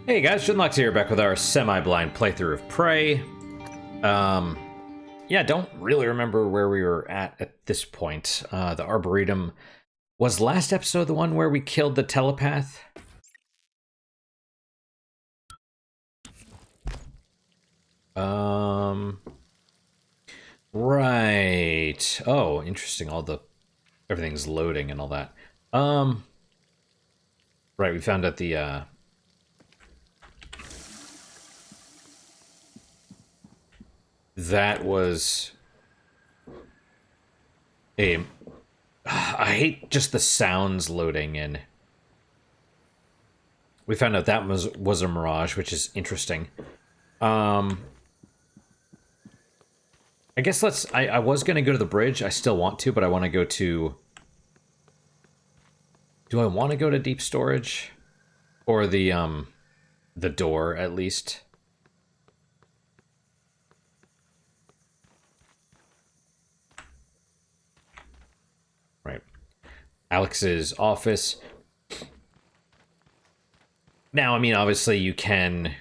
Hey guys, Shinlock's here, back with our semi-blind playthrough of Prey. Yeah, don't really remember where we were at this point. The Arboretum was last episode the one where we killed the telepath. Right. Oh, interesting. Everything's loading and all that. Right. We found out that was a. I hate just the sounds loading in. We found out that was a mirage, which is interesting. I guess I was gonna go to the bridge. I still want to, but I want to go to. Do I want to go to deep storage, or the door at least? Right. Alex's office. Now, I mean, obviously, you can.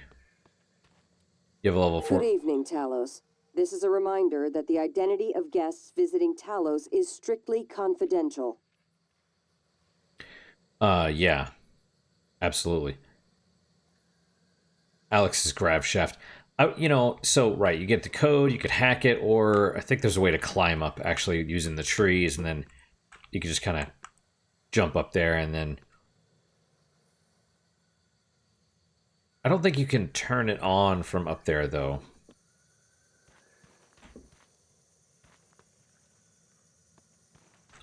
You have a level 4. Good evening, Talos. This is a reminder that the identity of guests visiting Talos is strictly confidential. Yeah. Absolutely. Alex's grav shaft. So, right, you get the code, you could hack it, or I think there's a way to climb up, actually, using the trees, and then you can just kind of jump up there, and then... I don't think you can turn it on from up there, though.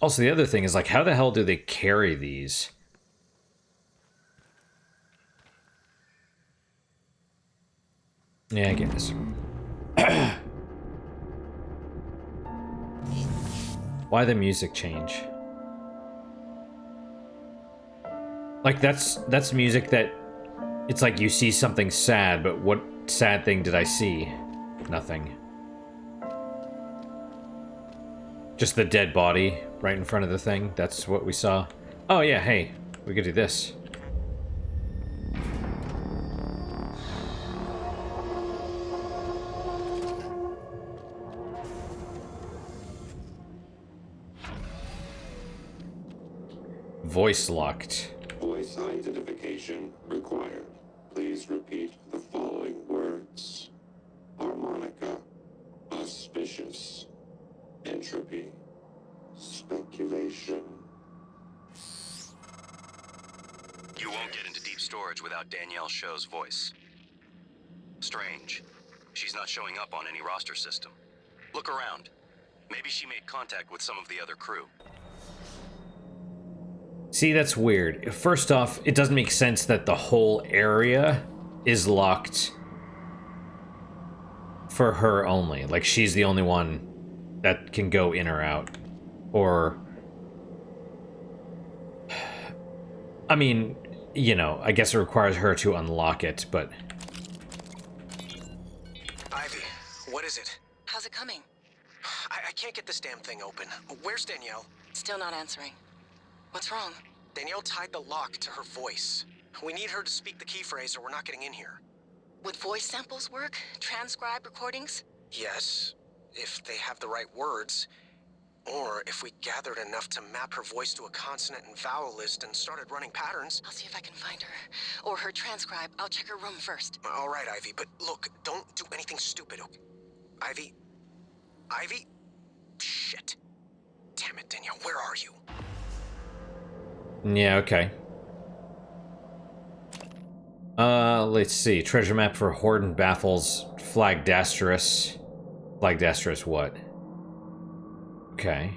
Also, the other thing is, like, how the hell do they carry these? Yeah, I guess. Why the music change? Like, that's music that... It's like you see something sad, but what sad thing did I see? Nothing. Just the dead body right in front of the thing. That's what we saw. Oh yeah, hey, we could do this. Voice locked. Voice identification required. Please repeat the following words. Harmonica. Auspicious. Entropy. Speculation. You won't get into deep storage without Danielle Show's voice. Strange. She's not showing up on any roster system. Look around. Maybe she made contact with some of the other crew. See, that's weird. First off, it doesn't make sense that the whole area is locked for her only. Like, she's the only one that can go in or out. Or... I mean, you know, I guess it requires her to unlock it, but... Ivy, what is it? How's it coming? I can't get this damn thing open. Where's Danielle? Still not answering. What's wrong? Danielle tied the lock to her voice. We need her to speak the key phrase or we're not getting in here. Would voice samples work? Transcribe recordings? Yes, if they have the right words. Or if we gathered enough to map her voice to a consonant and vowel list and started running patterns. I'll see if I can find her. Or her transcribe. I'll check her room first. All right, Ivy, but look, don't do anything stupid. Ivy? Ivy? Shit. Damn it, Danielle, where are you? Yeah, okay. Let's see. Treasure map for Horden baffles Flagdasterus. Flagdasterus what? Okay.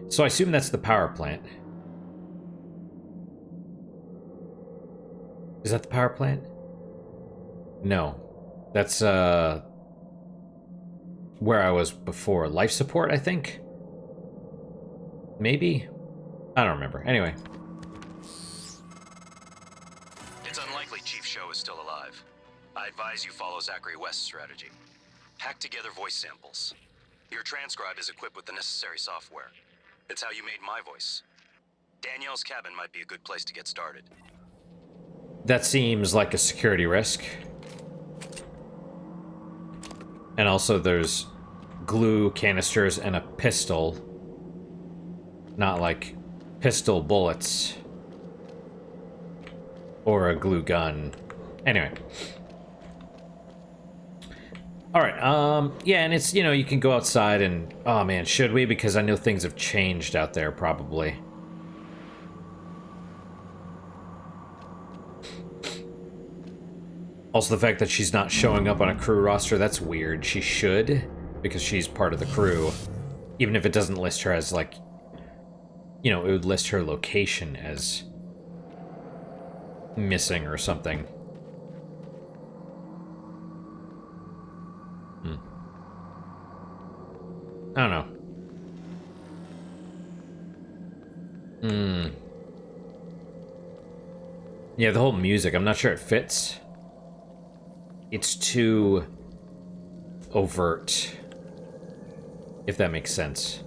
So I assume that's the power plant. Is that the power plant? No. That's, where I was before. Life support, I think? Maybe? I don't remember. Anyway. It's unlikely Chief Show is still alive. I advise you follow Zachary West's strategy. Hack together voice samples. Your transcribe is equipped with the necessary software. It's how you made my voice. Danielle's cabin might be a good place to get started. That seems like a security risk. And also there's glue canisters and a pistol. Not like pistol bullets. Or a glue gun. Anyway. Alright, yeah, and it's, you know, you can go outside and... Oh man, should we? Because I know things have changed out there, probably. Also, the fact that she's not showing up on a crew roster, that's weird. She should, because she's part of the crew. Even if it doesn't list her as, like... You know, it would list her location as... missing or something. I don't know. Yeah, the whole music, I'm not sure it fits. It's too overt, if that makes sense.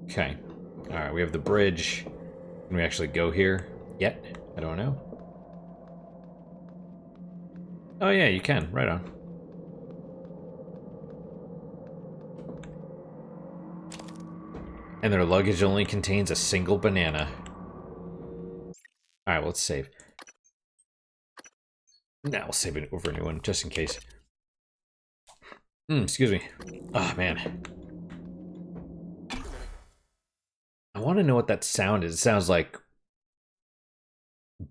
Okay. Alright, we have the bridge. Can we actually go here yet? I don't know. Oh yeah, you can. Right on. And their luggage only contains a single banana. Alright, well, let's save. Now we'll save it over a new one, just in case. Excuse me. Oh, man. I want to know what that sound is. It sounds like...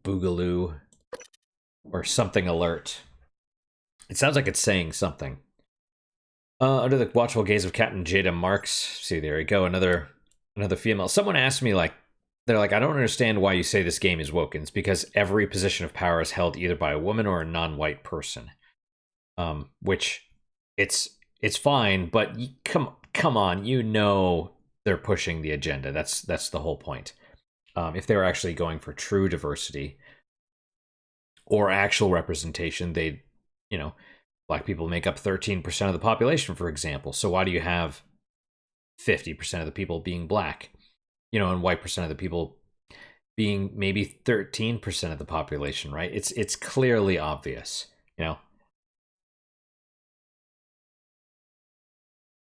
Boogaloo. Or something alert. It sounds like it's saying something. Under the watchful gaze of Captain Jada Marks. See, there we go. Another female. Someone asked me, like, they're like, I don't understand why you say this game is woke. It's because every position of power is held either by a woman or a non-white person. Which, it's fine, but come on, you know they're pushing the agenda. That's the whole point. If they were actually going for true diversity or actual representation, they'd, you know, black people make up 13% of the population, for example. So why do you have 50% of the people being black? You know, and white percent of the people being maybe 13% of the population, right? It's clearly obvious, you know.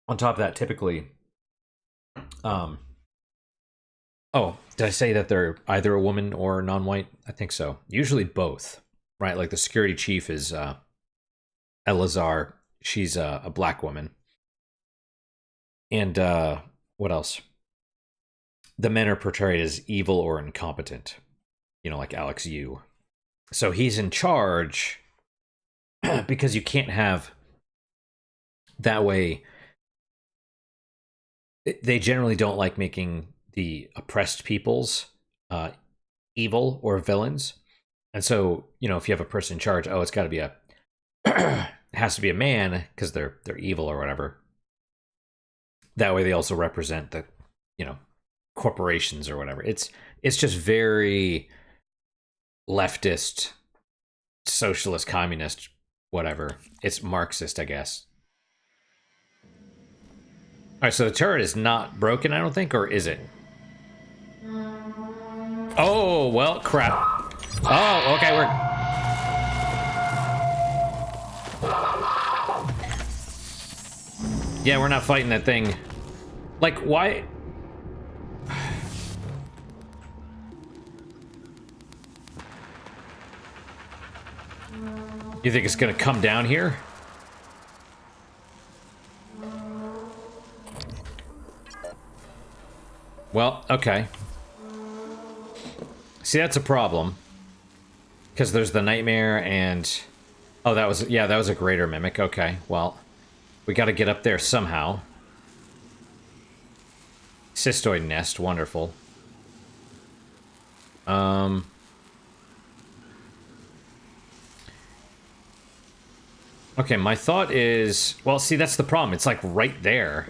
On top of that, typically, oh, did I say that they're either a woman or non-white? I think so. Usually both, right? Like the security chief is Elazar. She's a black woman. And what else? The men are portrayed as evil or incompetent. You know, like Alex Yu. So he's in charge because you can't have that way. They generally don't like making the oppressed peoples evil or villains. And so, you know, if you have a person in charge, oh, it's got to be it has to be a man because they're evil or whatever. That way they also represent the, you know, corporations or whatever. It's just very leftist, socialist, communist, whatever. It's Marxist, I guess. All right, so the turret is not broken, I don't think, or is it? Oh, well, crap. Oh, okay, yeah, we're not fighting that thing. Like, why? You think it's gonna come down here? Well, okay. See, that's a problem. Because there's the nightmare and... Oh, that was... Yeah, that was a greater mimic. Okay, well... We gotta get up there somehow. Cystoid nest, wonderful. Okay, my thought is... Well, see, that's the problem. It's, like, right there.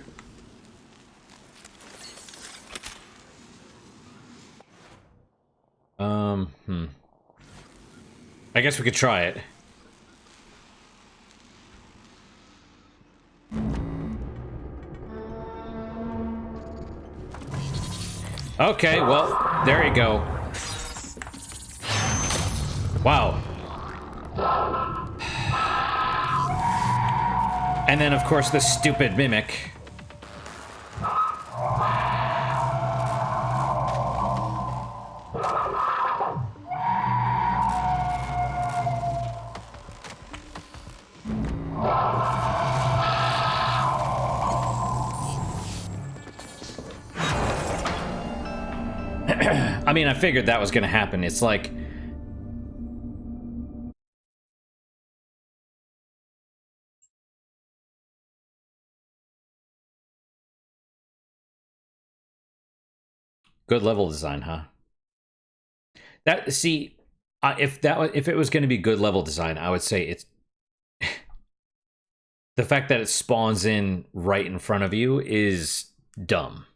I guess we could try it. Okay, well, there you go. Wow. And then, of course, the stupid mimic. I mean, I figured that was going to happen. It's like... Good level design, huh? That, see, if it was going to be good level design, I would say it's... The fact that it spawns in right in front of you is dumb.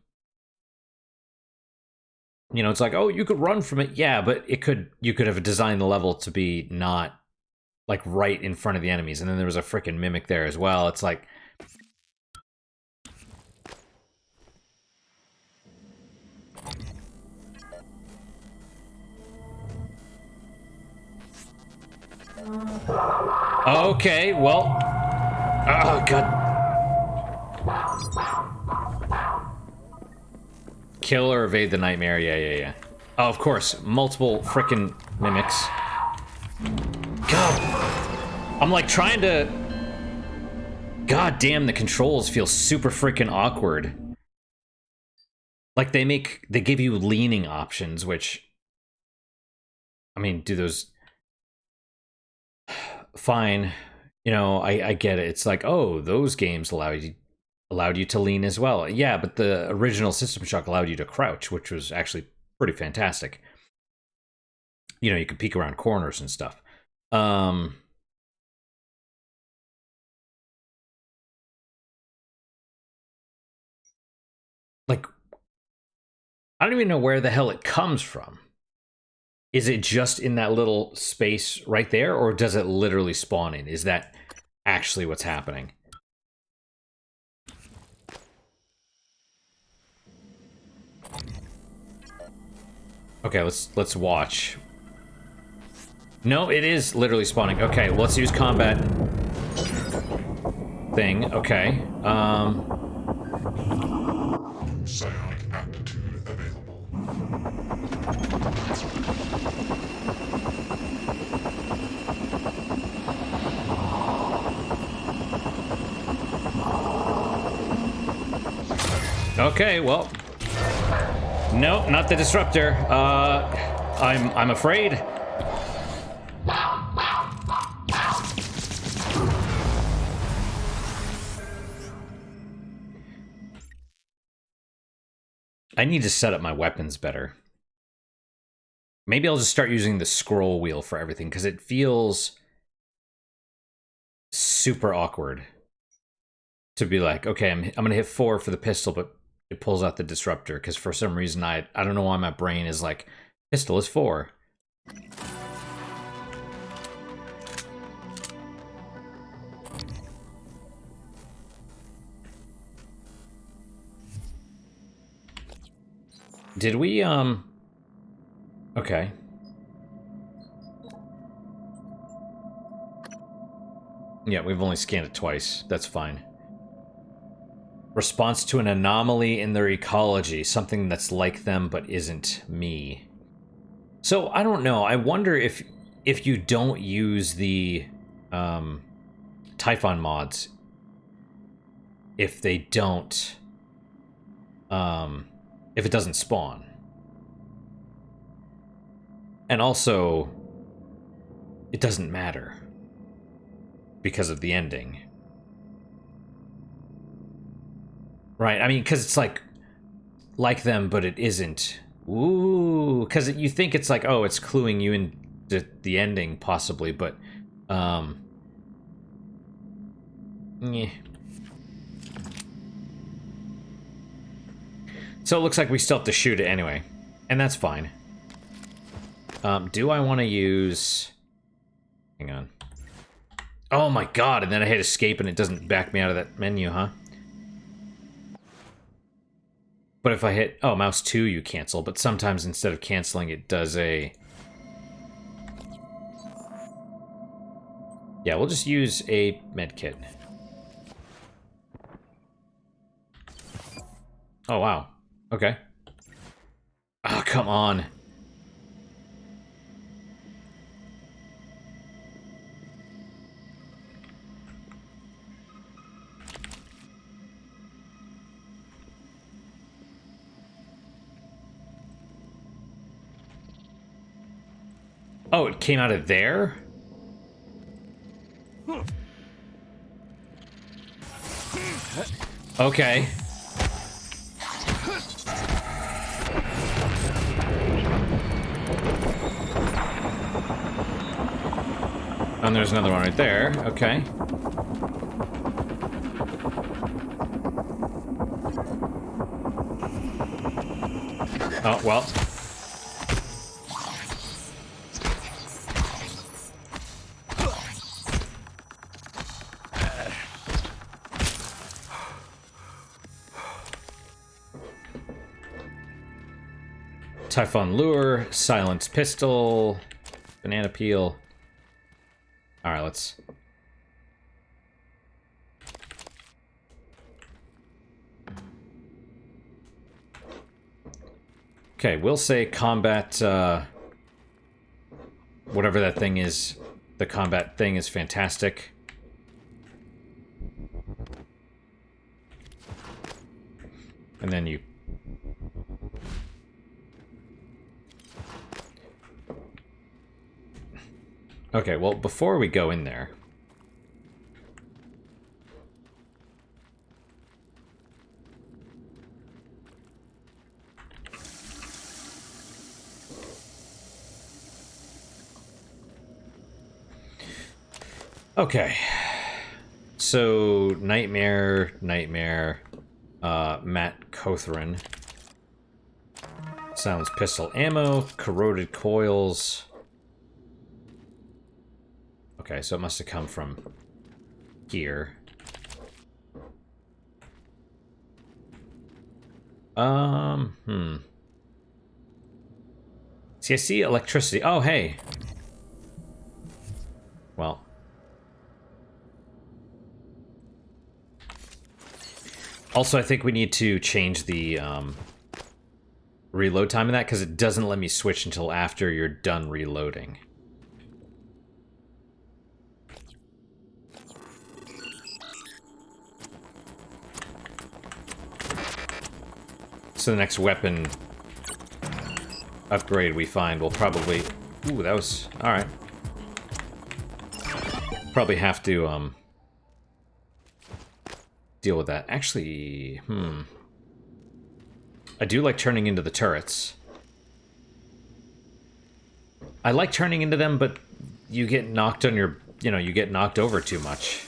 You know, it's like, oh, you could run from it. Yeah, but you could have designed the level to be not like right in front of the enemies. And then there was a freaking mimic there as well. It's like, okay, well, oh god. Kill or evade the nightmare. Yeah. Oh, of course, multiple freaking mimics. God, I'm like trying to... God damn, the controls feel super freaking awkward. Like they give you leaning options, which... I mean, do those... Fine. You know, I get it. It's like, oh, those games allowed you to lean as well. Yeah, but the original System Shock allowed you to crouch, which was actually pretty fantastic. You know, you could peek around corners and stuff. Like, I don't even know where the hell it comes from. Is it just in that little space right there, or does it literally spawn in? Is that actually what's happening? Okay, let's watch. No, it is literally spawning. Okay, well, let's use combat thing. Okay. Psionic aptitude available. Okay, well. No, not the disruptor. I'm afraid. I need to set up my weapons better. Maybe I'll just start using the scroll wheel for everything, because it feels super awkward to be like, okay, I'm gonna hit 4 for the pistol, but it pulls out the disruptor, because for some reason I don't know why my brain is like, pistol is 4. Did we, okay. Yeah, we've only scanned it twice. That's fine. Response to an anomaly in their ecology. Something that's like them but isn't me. So, I don't know. I wonder if you don't use the Typhon mods, if they don't... if it doesn't spawn. And also, it doesn't matter because of the ending. Right, I mean, because it's like them, but it isn't. Ooh, because you think it's like, oh, it's cluing you in the ending, possibly, but, yeah. So it looks like we still have to shoot it anyway, and that's fine. Do I want to use... Hang on. Oh my god, and then I hit escape and it doesn't back me out of that menu, huh? But if I hit... Oh, mouse 2, you cancel. But sometimes instead of canceling, it does a... Yeah, we'll just use a medkit. Oh, wow. Okay. Oh, come on. Oh, it came out of there? Okay. And there's another one right there. Okay. Oh, well. Typhon Lure, Silence Pistol, Banana Peel. Alright, let's... Okay, we'll say combat, whatever that thing is, the combat thing is fantastic. And then you... Okay, well, before we go in there... Okay. So, Nightmare, Matt Cothran. Silence Pistol Ammo, Corroded Coils... Okay, so it must have come from here. See, I see electricity. Oh, hey. Well. Also, I think we need to change the, reload time in that, because it doesn't let me switch until after you're done reloading. So the next weapon upgrade we find will probably... Ooh, that was... Alright. Probably have to, deal with that. Actually, I do like turning into the turrets. I like turning into them, but you get knocked on your... You know, you get knocked over too much.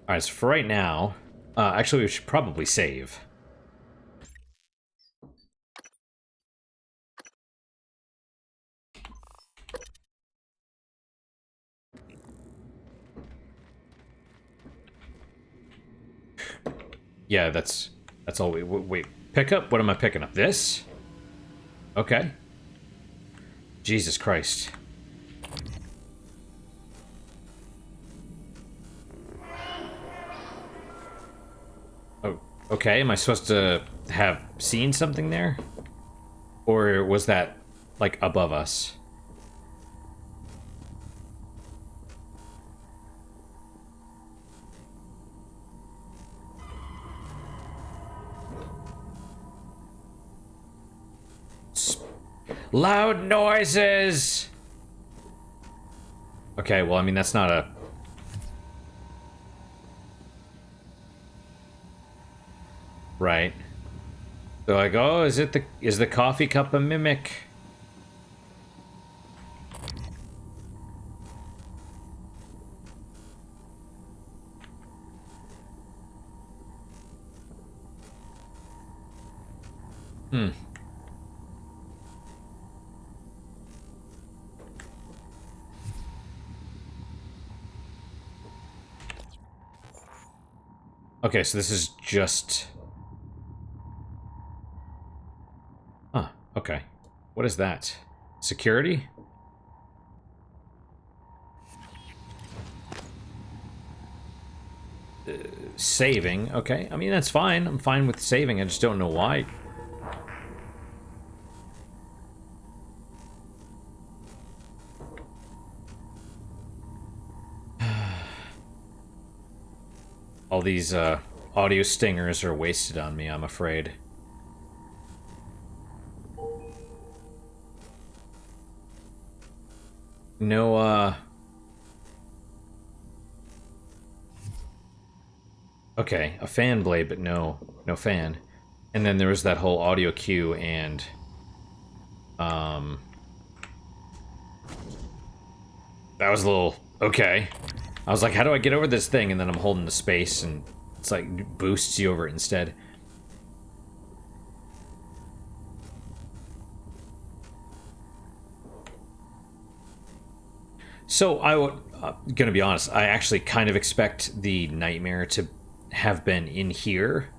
Alright, so for right now... actually, we should probably save. Yeah, that's all we... Wait, pick up? What am I picking up? This? Okay. Jesus Christ. Oh, okay. Am I supposed to have seen something there? Or was that, like, above us? Loud noises! Okay, well, I mean, that's not a... Right. They're like, oh, is the coffee cup a mimic? Okay, so this is just... Huh, okay. What is that? Security? Saving, okay. I mean, that's fine. I'm fine with saving. I just don't know why. All these audio stingers are wasted on me, I'm afraid. No, okay, a fan blade, but no fan. And then there was that whole audio cue and... That was a little... Okay. I was like, how do I get over this thing? And then I'm holding the space, and it's like, boosts you over it instead. So, I would... gonna be honest, I actually kind of expect the nightmare to have been in here,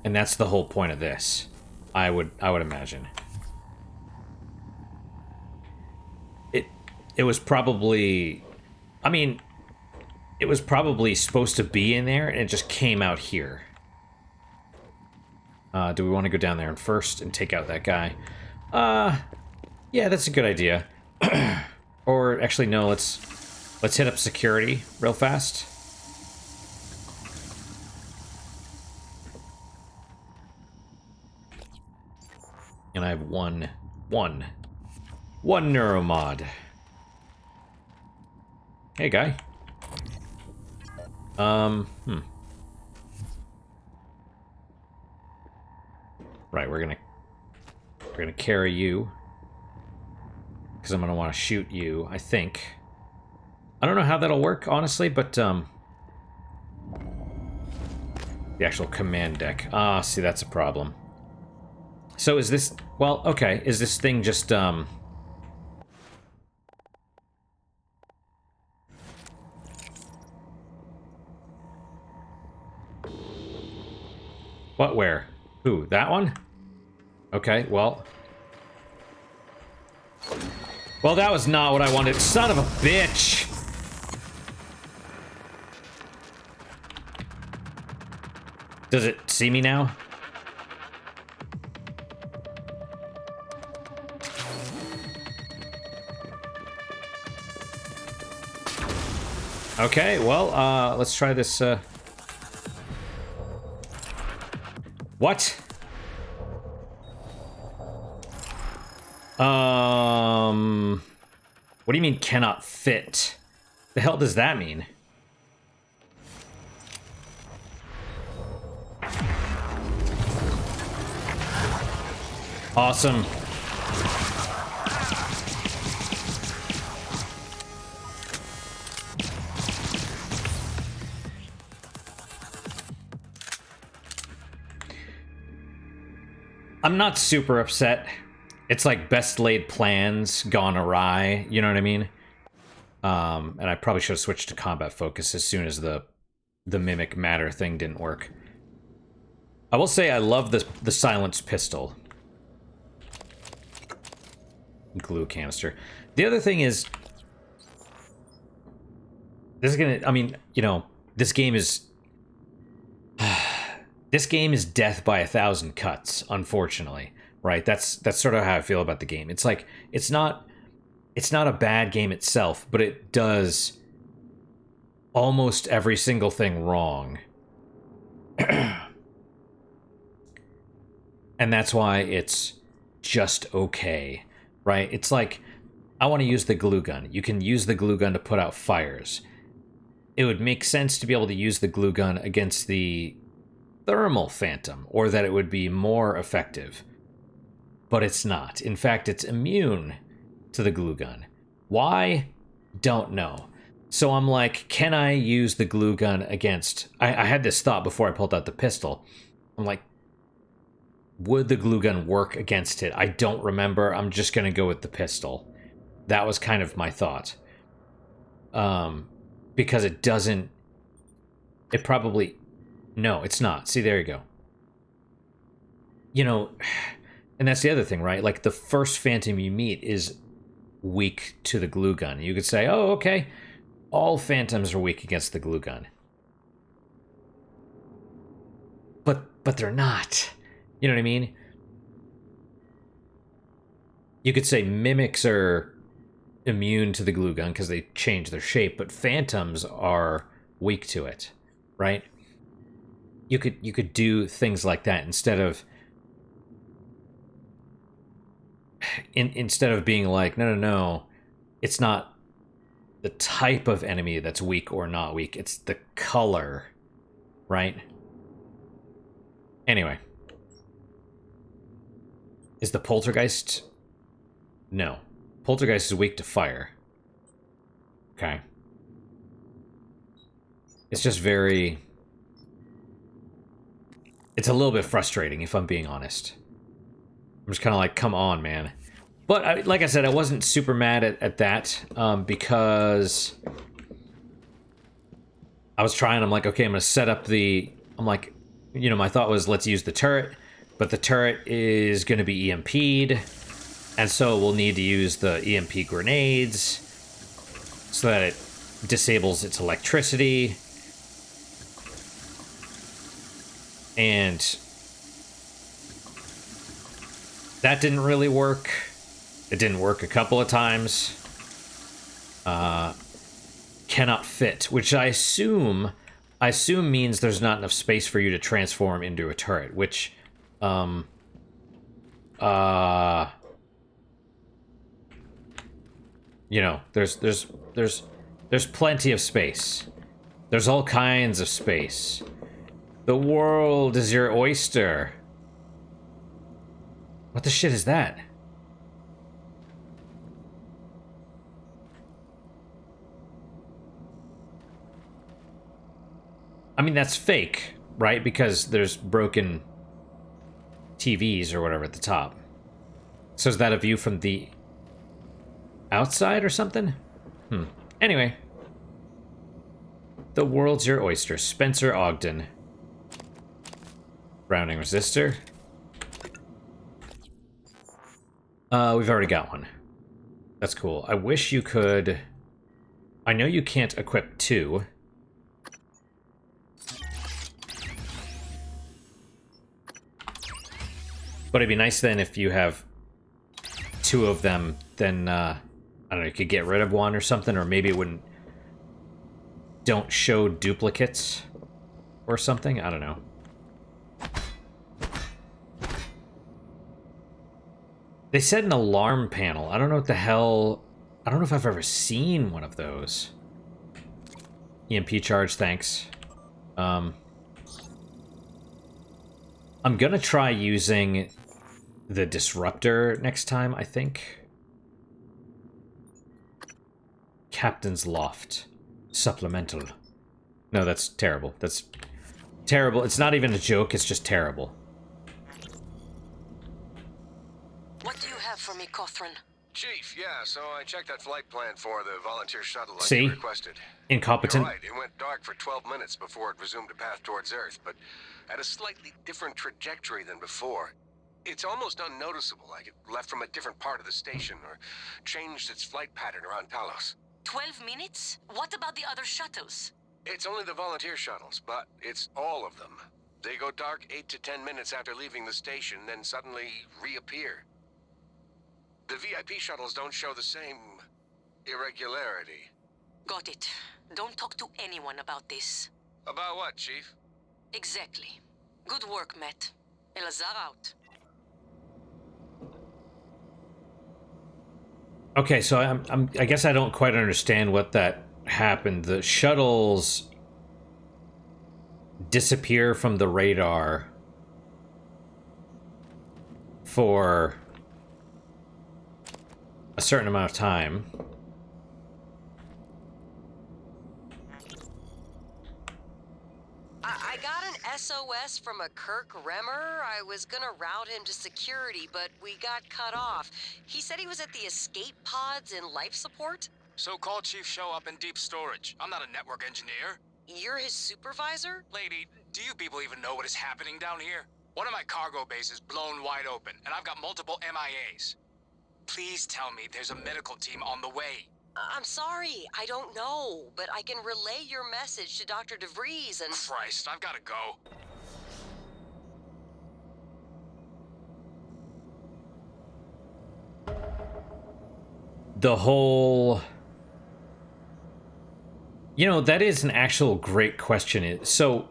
and that's the whole point of this. I would imagine. It was probably... I mean... It was probably supposed to be in there, and it just came out here. Do we want to go down there first and take out that guy? Yeah, that's a good idea. Or, actually, no, let's hit up security real fast. And I have one neuromod. Hey, guy. Right, we're gonna carry you. Because I'm gonna want to shoot you, I think. I don't know how that'll work, honestly, but, the actual command deck. Ah, see, that's a problem. So is this... Well, okay, is this thing just, What, where? Who, that one? Okay, well... Well, that was not what I wanted. Son of a bitch! Does it see me now? Okay, well, let's try this, What? What do you mean cannot fit? The hell does that mean? Awesome. I'm not super upset. It's like best laid plans gone awry, you know what I mean? And I probably should have switched to combat focus as soon as the mimic matter thing didn't work. I will say I love the silenced pistol. Glue canister. The other thing is, this is gonna, I mean, you know, this game is this game is death by 1,000 cuts, unfortunately, right? That's sort of how I feel about the game. It's like, it's not a bad game itself, but it does almost every single thing wrong. And that's why it's just okay, right? It's like, I want to use the glue gun. You can use the glue gun to put out fires. It would make sense to be able to use the glue gun against the thermal phantom, or that it would be more effective. But it's not. In fact, it's immune to the glue gun. Why? Don't know. So I'm like, can I use the glue gun against... I had this thought before I pulled out the pistol. I'm like, would the glue gun work against it? I don't remember. I'm just going to go with the pistol. That was kind of my thought. Because it doesn't... It probably... No, it's not. See, there you go. You know, and that's the other thing, right? Like, the first Phantom you meet is weak to the glue gun. You could say, oh, okay, all Phantoms are weak against the glue gun. But they're not. You know what I mean? You could say Mimics are immune to the glue gun because they change their shape, but Phantoms are weak to it, right? You could do things like that instead of instead of being like, no, it's not the type of enemy that's weak or not weak, it's the color, right? Anyway. Is the Poltergeist? No. Poltergeist is weak to fire. Okay. It's just very... It's a little bit frustrating, if I'm being honest. I'm just kind of like, come on, man. But, like I said, I wasn't super mad at that, because... I was trying, I'm like, okay, I'm going to set up the... I'm like, you know, my thought was, let's use the turret, but the turret is going to be EMP'd, and so we'll need to use the EMP grenades so that it disables its electricity. And that didn't really work. It didn't work a couple of times. Cannot fit, which I assume means there's not enough space for you to transform into a turret, which you know, there's plenty of space. There's all kinds of space. The world is your oyster. What the shit is that? I mean, that's fake, right? Because there's broken TVs or whatever at the top. So is that a view from the outside or something? Anyway. The world's your oyster. Spencer Ogden. Browning resistor. We've already got one. That's cool. I wish you could... I know you can't equip two. But it'd be nice then if you have two of them, then, I don't know, you could get rid of one or something, or maybe it wouldn't... Don't show duplicates or something? I don't know. They said an alarm panel. I don't know what the hell... I don't know if I've ever seen one of those. EMP charge, thanks. I'm gonna try using the disruptor next time, I think. Captain's Loft. Supplemental. No, that's terrible. That's terrible. It's not even a joke, it's just terrible. What do you have for me, Cawthron? Chief, yeah, so I checked that flight plan for the volunteer shuttle like See? you requested. Incompetent. You're right, it went dark for 12 minutes before it resumed a path towards Earth, but at a slightly different trajectory than before. It's almost unnoticeable, like it left from a different part of the station, or changed its flight pattern around Talos. 12 minutes? What about the other shuttles? It's only the volunteer shuttles, but it's all of them. They go dark 8 to 10 minutes after leaving the station, then suddenly reappear. The VIP shuttles don't show the same irregularity. Got it. Don't talk to anyone about this. About what, Chief? Exactly. Good work, Matt. Elazar out. Okay, so I guess I don't quite understand what that happened. The shuttles disappear from the radar for a certain amount of time. I got an SOS from a Kirk Remmer. I was gonna route him to security, but we got cut off. He said he was at the escape pods in life support. So call Chief Show up in deep storage. I'm not a network engineer. You're his supervisor? Lady, Do you people even know what is happening down here? One of my cargo bays is blown wide open, and I've got multiple MIAs. Please tell me there's a medical team on the way. I'm sorry, I don't know, but I can relay your message to Dr. DeVries and... Christ, I've gotta go. The whole... You know, that is an actual great question. So,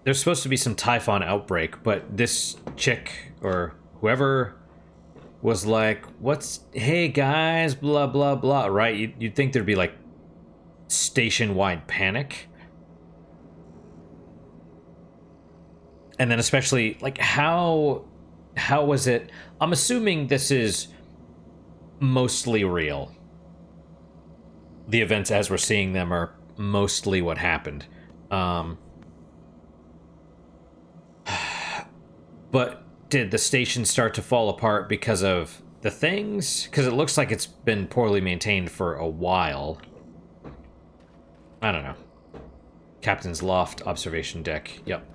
there's supposed to be some Typhon outbreak, but this chick, or whoever, was like, hey guys, blah, blah, blah, right? You'd think there'd be, like, station-wide panic. And then especially, like, how was it... I'm assuming this is mostly real. The events as we're seeing them are mostly what happened. But did the station start to fall apart because of the things? Because it looks like it's been poorly maintained for a while. I don't know. Captain's loft, observation deck. Yep.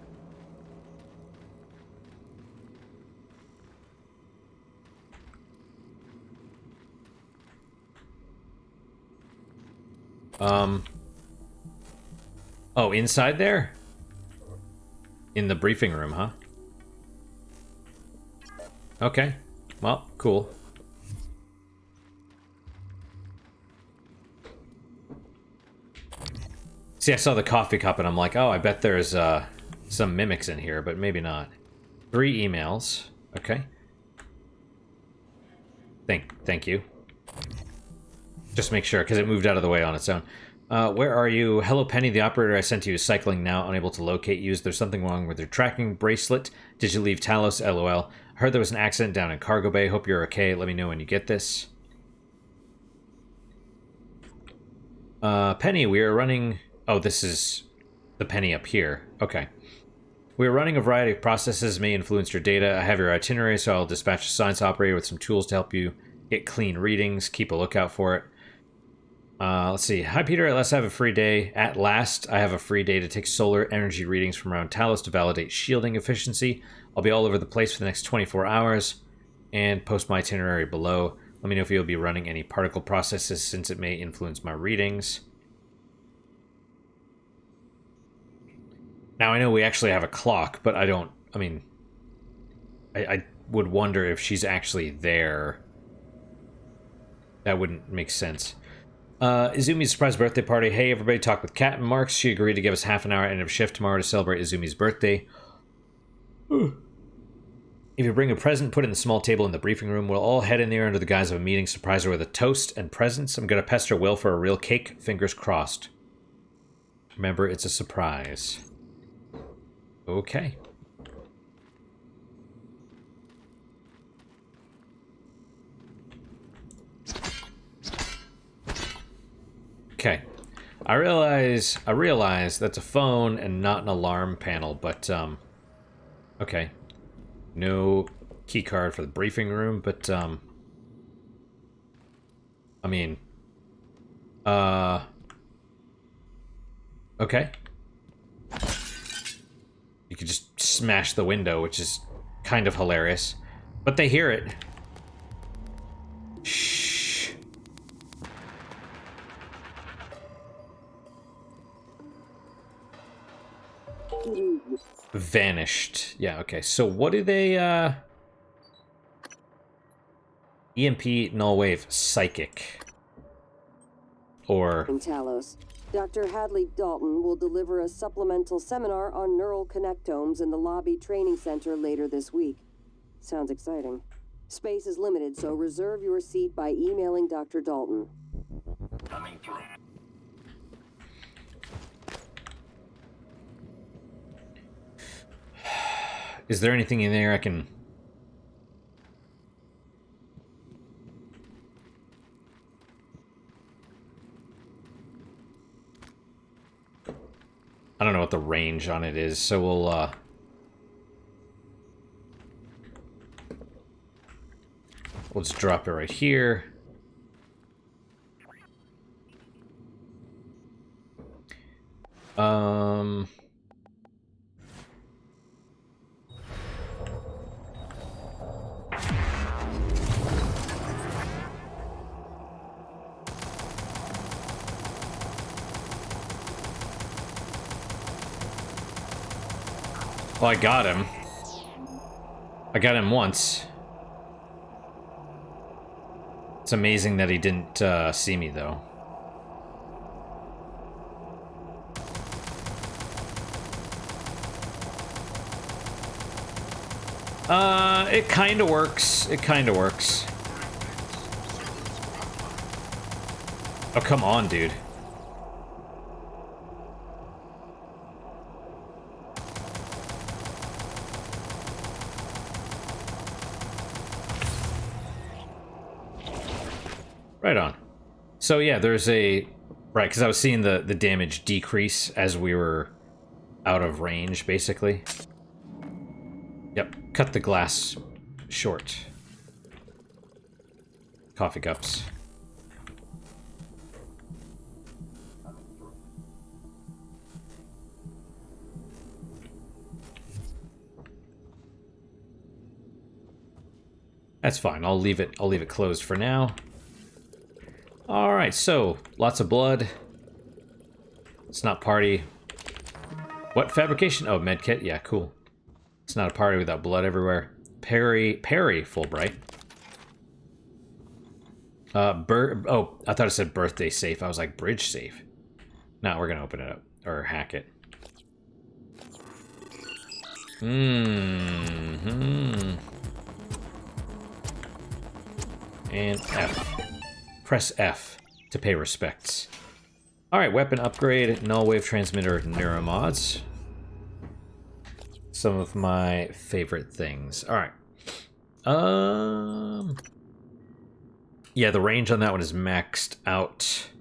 Oh, inside there? In the briefing room, huh? Okay. Well, cool. See, I saw the coffee cup and I'm like, oh, I bet there's some mimics in here, but maybe not. 3 emails. Okay. Thank you. Just make sure, because it moved out of the way on its own. Where are you? Hello, Penny. The operator I sent to you is cycling now, unable to locate you. Is there something wrong with your tracking bracelet? Did you leave Talos? LOL. Heard there was an accident down in Cargo Bay. Hope you're okay. Let me know when you get this. Penny, we are running... Oh, this is the Penny up here. Okay. We are running a variety of processes may influence your data. I have your itinerary, so I'll dispatch a science operator with some tools to help you get clean readings. Keep a lookout for it. Let's see. Hi, Peter. At last I have a free day. At last, I have a free day to take solar energy readings from around Talos to validate shielding efficiency. I'll be all over the place for the next 24 hours and post my itinerary below. Let me know if you'll be running any particle processes since it may influence my readings. Now, I know we actually have a clock, but I don't... I mean... I would wonder if she's actually there. That wouldn't make sense. Izumi's surprise birthday party. Hey, everybody, talk with Kat and Marks. She agreed to give us half an hour end of shift tomorrow to celebrate Izumi's birthday. If you bring a present, put it in the small table in the briefing room. We'll all head in there under the guise of a meeting. Surprise her with a toast and presents. I'm going to pester Will for a real cake. Fingers crossed. Remember, it's a surprise. Okay. Okay. I realize that's a phone and not an alarm panel, but okay. No key card for the briefing room, but I mean okay. You could just smash the window, which is kind of hilarious. But they hear it. Shh. Vanished. Yeah, okay. So what do they, EMP, null wave, psychic. Or... In Talos, Dr. Hadley Dalton will deliver a supplemental seminar on neural connectomes in the lobby training center later this week. Sounds exciting. Space is limited, so reserve your seat by emailing Dr. Dalton. Coming through. Is there anything in there I can... I don't know what the range on it is, so we'll just drop it right here. Well, I got him. I got him once. It's amazing that he didn't see me, though. It kind of works. It kind of works. Oh, come on, dude. Right on. So yeah, there's a... Right, because I was seeing the damage decrease as we were out of range, basically. Yep, cut the glass short. Coffee cups. That's fine. I'll leave it closed for now. All right, so lots of blood. It's not party. What fabrication? Oh, medkit. Yeah, cool. It's not a party without blood everywhere. Parry Fulbright. Oh, I thought it said birthday safe. I was like, bridge safe. No, we're gonna open it up or hack it. And F. Press F to pay respects. Alright, weapon upgrade, null wave transmitter, neuromods. Some of my favorite things. Alright. Yeah, the range on that one is maxed out.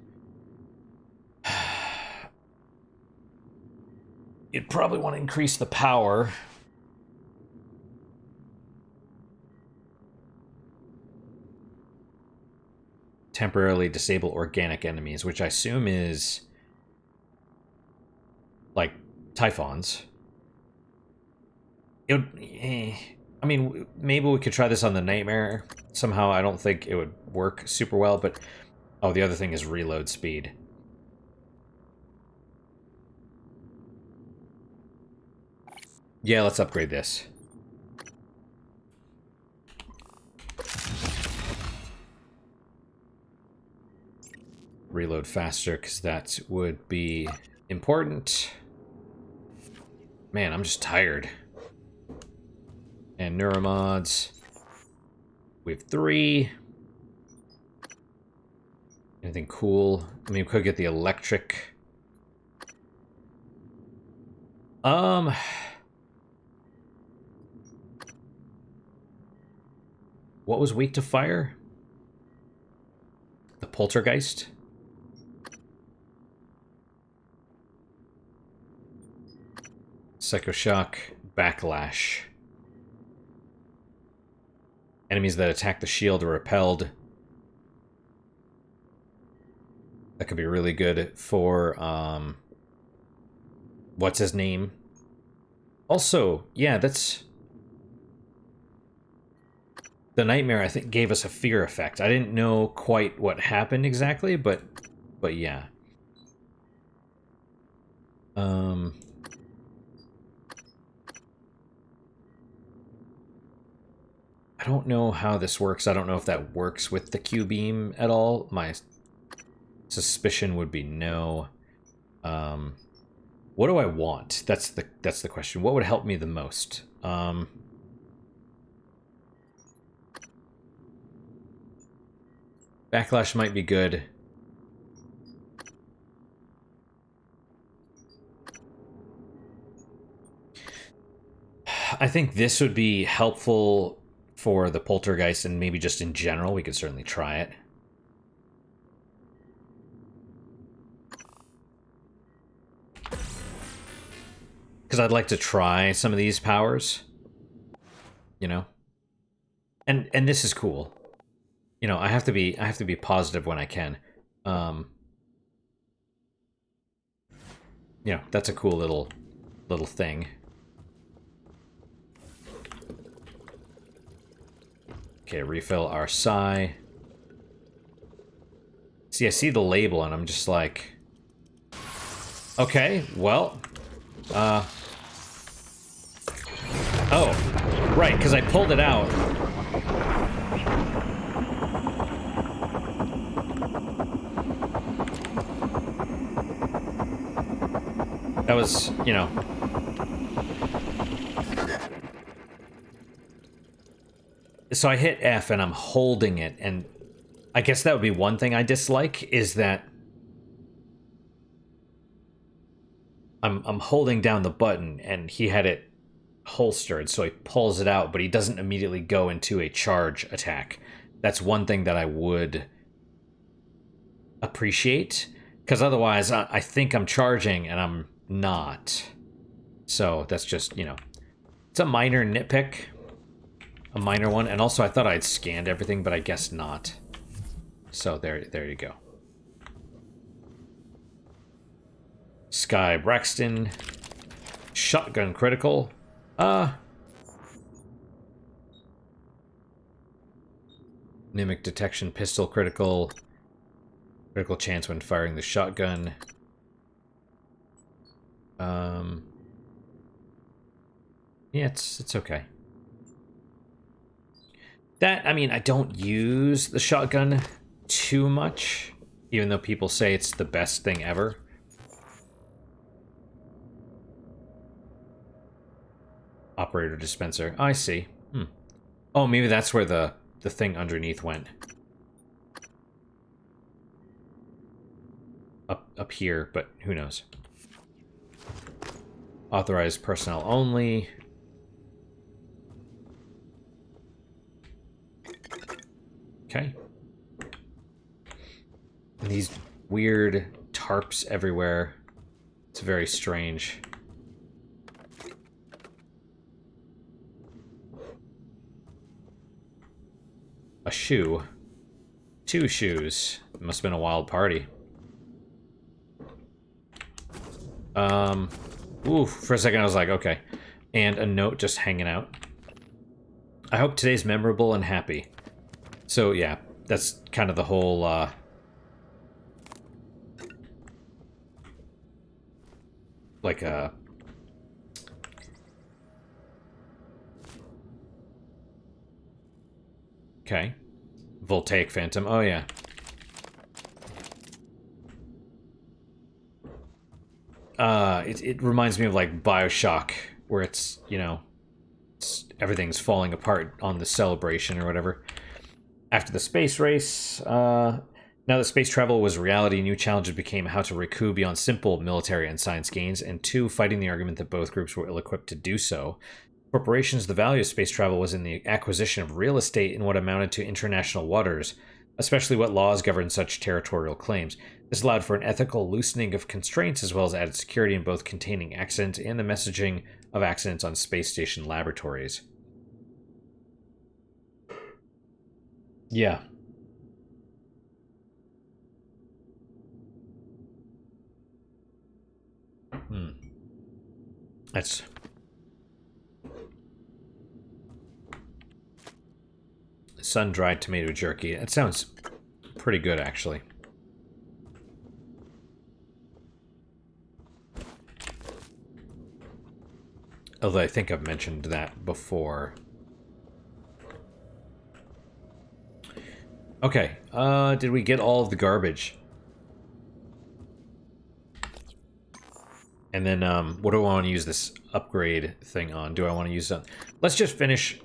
You'd probably want to increase the power. Temporarily disable organic enemies, which I assume is like Typhons. I mean, maybe we could try this on the Nightmare. Somehow I don't think it would work super well, but... Oh, the other thing is reload speed. Yeah, let's upgrade this. Reload faster, because that would be important. Man, I'm just tired. And neuromods. We have 3. Anything cool? I mean, we could get the electric. What was weak to fire? The poltergeist? Psychoshock, backlash. Enemies that attack the shield are repelled. That could be really good for, what's his name? Also, yeah, that's... The Nightmare, I think, gave us a fear effect. I didn't know quite what happened exactly, but yeah. I don't know how this works. I don't know if that works with the Q-beam at all. My suspicion would be no. What do I want? That's the question. What would help me the most? Backlash might be good. I think this would be helpful for the poltergeist, and maybe just in general. We could certainly try it. Because I'd like to try some of these powers. You know? And this is cool. You know, I have to be positive when I can. You know, that's a cool little thing. Okay, refill our Psi. See, I see the label and I'm just like... Okay, well... Oh, right, because I pulled it out. That was, you know... So I hit F and I'm holding it, and I guess that would be one thing I dislike, is that I'm holding down the button and he had it holstered, so he pulls it out, but he doesn't immediately go into a charge attack. That's one thing that I would appreciate, because otherwise I think I'm charging and I'm not. So that's just, you know, it's a minor nitpick. A minor one. And also I thought I'd scanned everything, but I guess not. So there you go. Sky Braxton. Shotgun critical. Mimic detection pistol critical. Critical chance when firing the shotgun. Yeah, it's okay. That, I mean, I don't use the shotgun too much, even though people say it's the best thing ever. Operator dispenser. Oh, I see. Oh, maybe that's where the thing underneath went. Up here, but who knows. Authorized personnel only. Okay. And these weird tarps everywhere. It's very strange. A shoe. 2 shoes. It must have been a wild party. Ooh, for a second I was like, okay. And a note just hanging out. I hope today's memorable and happy. So, yeah, that's kind of the whole, like, okay. Voltaic Phantom. Oh, yeah. It reminds me of, like, Bioshock, where it's, you know, everything's falling apart on the celebration or whatever. After the space race, now that space travel was reality, new challenges became how to recoup beyond simple military and science gains, and 2, fighting the argument that both groups were ill-equipped to do so. Corporations, the value of space travel was in the acquisition of real estate in what amounted to international waters, especially what laws govern such territorial claims. This allowed for an ethical loosening of constraints as well as added security in both containing accidents and the messaging of accidents on space station laboratories. Yeah. That's... sun-dried tomato jerky. That sounds pretty good, actually. Although I think I've mentioned that before. Okay, did we get all of the garbage? And then, what do I want to use this upgrade thing on? Do I want to use that? Let's just finish...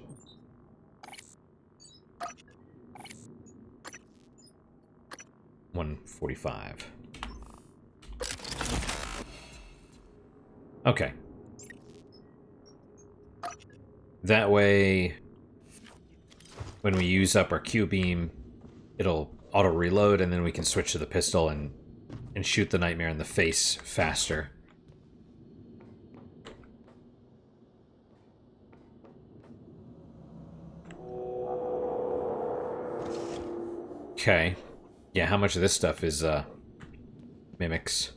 $145. Okay. That way, when we use up our Q-beam, it'll auto-reload, and then we can switch to the pistol and shoot the nightmare in the face faster. Okay. Yeah, how much of this stuff is, mimics?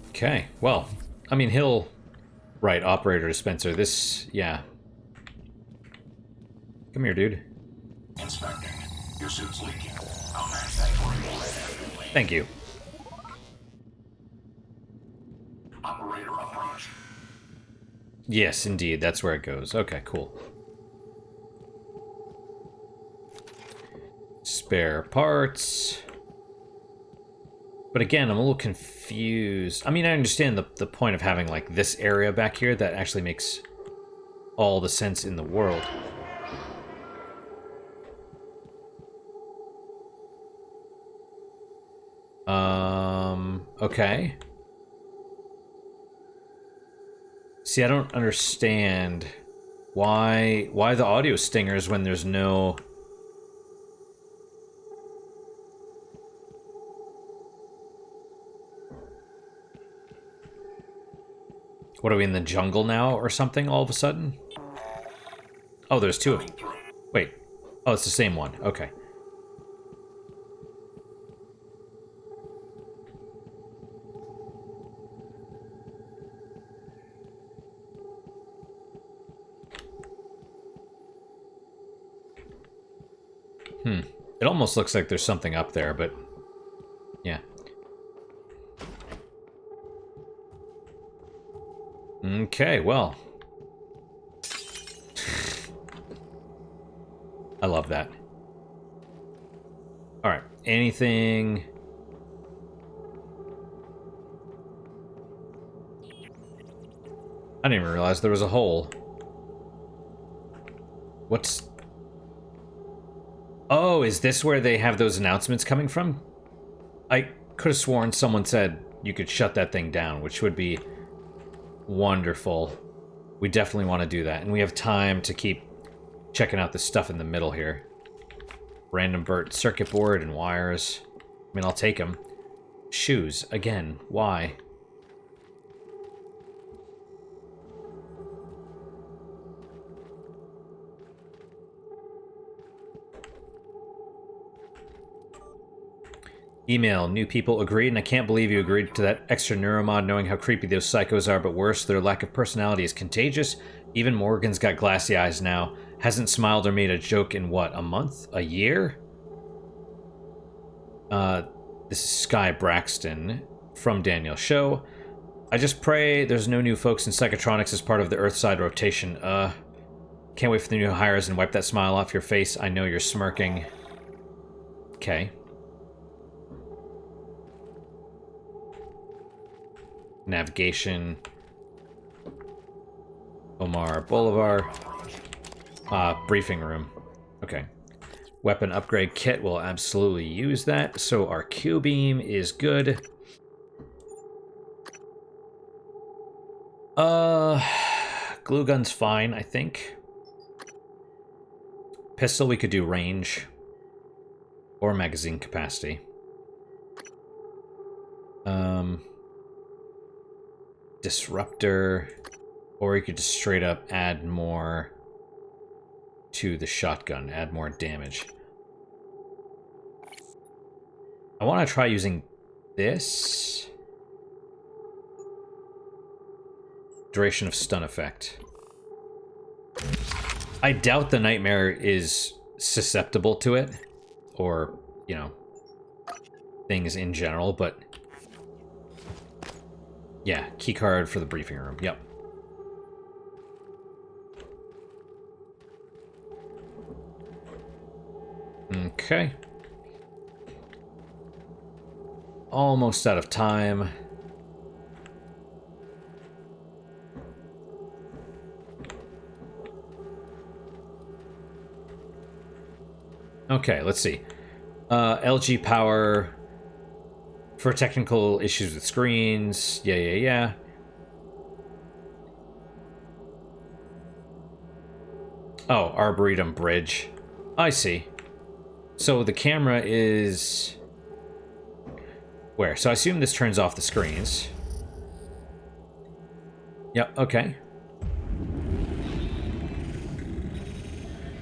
Okay, well, I mean, he'll Right, operator dispenser. This, yeah. Come here, dude. Inspecting. Your suit's leaking. I'll match that for you. Thank you. Operator approach. Yes, indeed. That's where it goes. Okay, cool. Spare parts. But again, I'm a little confused. I mean, I understand the point of having, like, this area back here. That actually makes all the sense in the world. Okay. See, I don't understand why the audio stingers when there's no... What, are we in the jungle now or something all of a sudden? Oh, there's two of them. Wait. Oh, it's the same one. Okay. It almost looks like there's something up there, but... yeah. Okay, well... I love that. Alright, anything... I didn't even realize there was a hole. What's... Oh, is this where they have those announcements coming from? I could have sworn someone said you could shut that thing down, which would be wonderful. We definitely want to do that, and we have time to keep checking out the stuff in the middle here. Random Burt circuit board and wires. I mean, I'll take them. Shoes, again, why? Email, new people agreed, and I can't believe you agreed to that extra neuromod knowing how creepy those psychos are, but worse, their lack of personality is contagious. Even Morgan's got glassy eyes now. Hasn't smiled or made a joke in, what, a month? A year? This is Sky Braxton from Daniel's show. I just pray there's no new folks in Psychotronics as part of the Earthside rotation. Can't wait for the new hires and wipe that smile off your face. I know you're smirking. Okay. Navigation. Omar Boulevard. Briefing room. Okay. Weapon upgrade kit will absolutely use that. So our Q-beam is good. Glue gun's fine, I think. Pistol, we could do range. Or magazine capacity. Disruptor, or you could just straight up add more to the shotgun, add more damage. I want to try using this. Duration of stun effect. I doubt the nightmare is susceptible to it, or, you know, things in general, but yeah, keycard for the briefing room. Yep. Okay. Almost out of time. Okay, let's see. LG power for technical issues with screens. Yeah. Oh, Arboretum Bridge. I see. So the camera is... where? So I assume this turns off the screens. Yep, okay.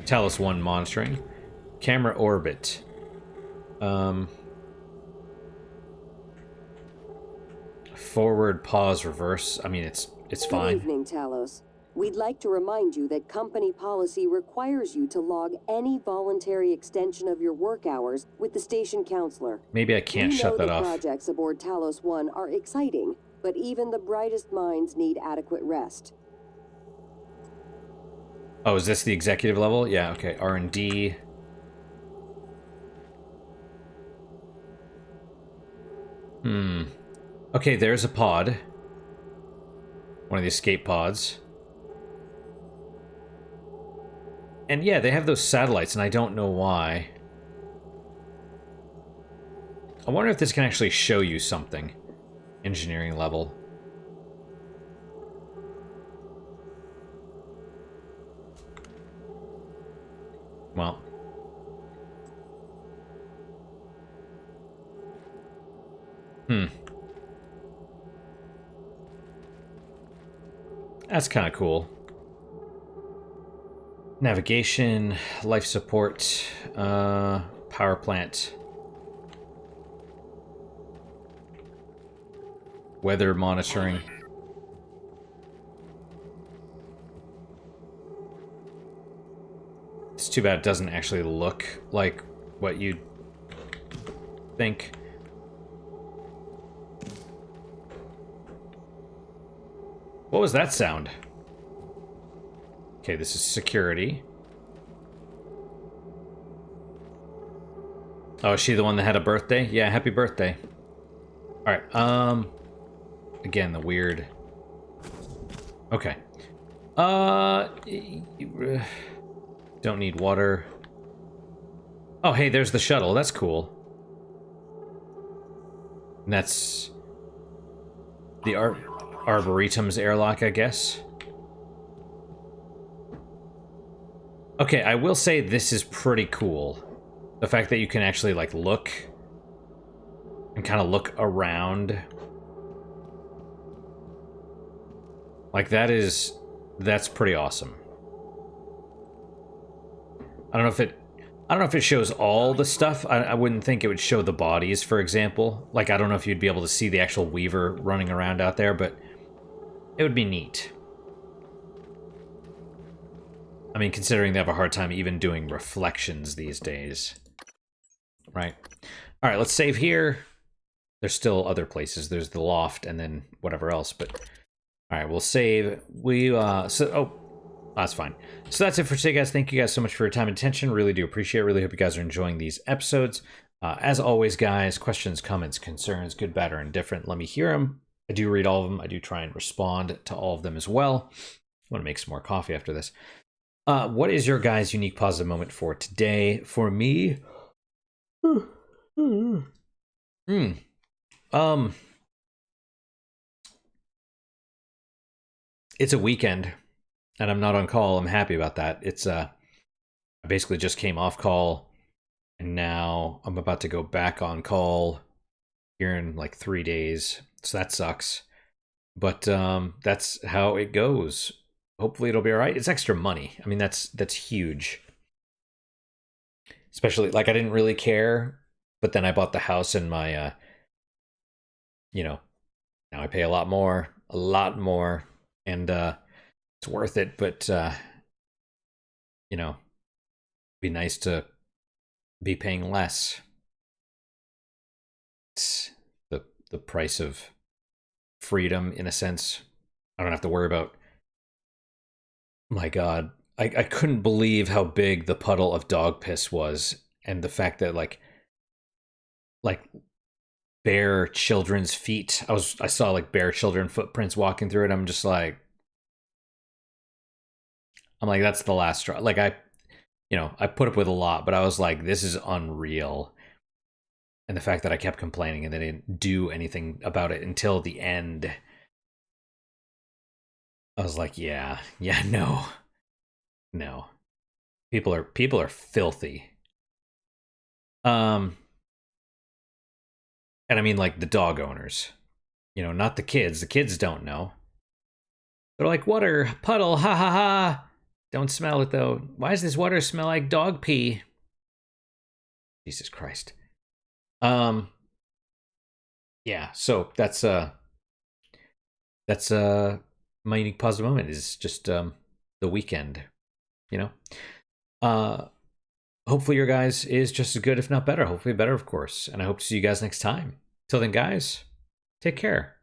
Talos 1 monitoring. Camera orbit. Forward, pause, reverse. I mean, it's it's Good fine. evening, Talos. We'd like to remind you that company policy requires you to log any voluntary extension of your work hours with the station counselor. Maybe I can't We shut know that the off. projects aboard Talos 1 are exciting, but even the brightest minds need adequate rest. Oh, is this the executive level? Yeah, okay. R&D. Okay, there's a pod. One of the escape pods. And yeah, they have those satellites, and I don't know why. I wonder if this can actually show you something. Engineering level. Well. That's kind of cool. Navigation, life support, power plant. Weather monitoring. It's too bad it doesn't actually look like what you'd think. What was that sound? Okay, this is security. Oh, is she the one that had a birthday? Yeah, happy birthday. Alright, again, the weird... Okay. Don't need water. Oh, hey, there's the shuttle. That's cool. And that's... the Arboretum's airlock, I guess. Okay, I will say this is pretty cool. The fact that you can actually, like, look and kind of look around. Like, that's pretty awesome. I don't know if it shows all the stuff. I wouldn't think it would show the bodies, for example. Like, I don't know if you'd be able to see the actual Weaver running around out there, but it would be neat. I mean, considering they have a hard time even doing reflections these days. Right. All right, let's save here. There's still other places. There's the loft and then whatever else, but... All right, we'll save. That's fine. So that's it for today, guys. Thank you guys so much for your time and attention. Really do appreciate it. Really hope you guys are enjoying these episodes. As always, guys, questions, comments, concerns, good, bad, or indifferent, let me hear them. I do read all of them. I do try and respond to all of them as well. I want to make some more coffee after this. What is your guys' unique positive moment for today? For me... It's a weekend, and I'm not on call. I'm happy about that. It's I basically just came off call, and now I'm about to go back on call here in like 3 days. So that sucks. But that's how it goes. Hopefully it'll be all right. It's extra money. I mean, that's huge. Especially, like, I didn't really care, but then I bought the house and my, now I pay a lot more, and it's worth it, but, be nice to be paying less. It's the price of freedom, in a sense. I don't have to worry about... My God, I couldn't believe how big the puddle of dog piss was, and the fact that like bare children's feet. I saw like bare children footprints walking through it. I'm like, that's the last straw. Like, I put up with a lot, but I was like, this is unreal. And the fact that I kept complaining and they didn't do anything about it until the end. I was like, yeah, no. People are filthy. And I mean, like, the dog owners. Not the kids. The kids don't know. They're like, water, puddle, ha ha ha. Don't smell it, though. Why does this water smell like dog pee? Jesus Christ. Yeah, so that's my unique positive moment is just the weekend, you know. Hopefully your guys is just as good, if not better. Hopefully better, of course. And I hope to see you guys next time. Till then, guys, take care.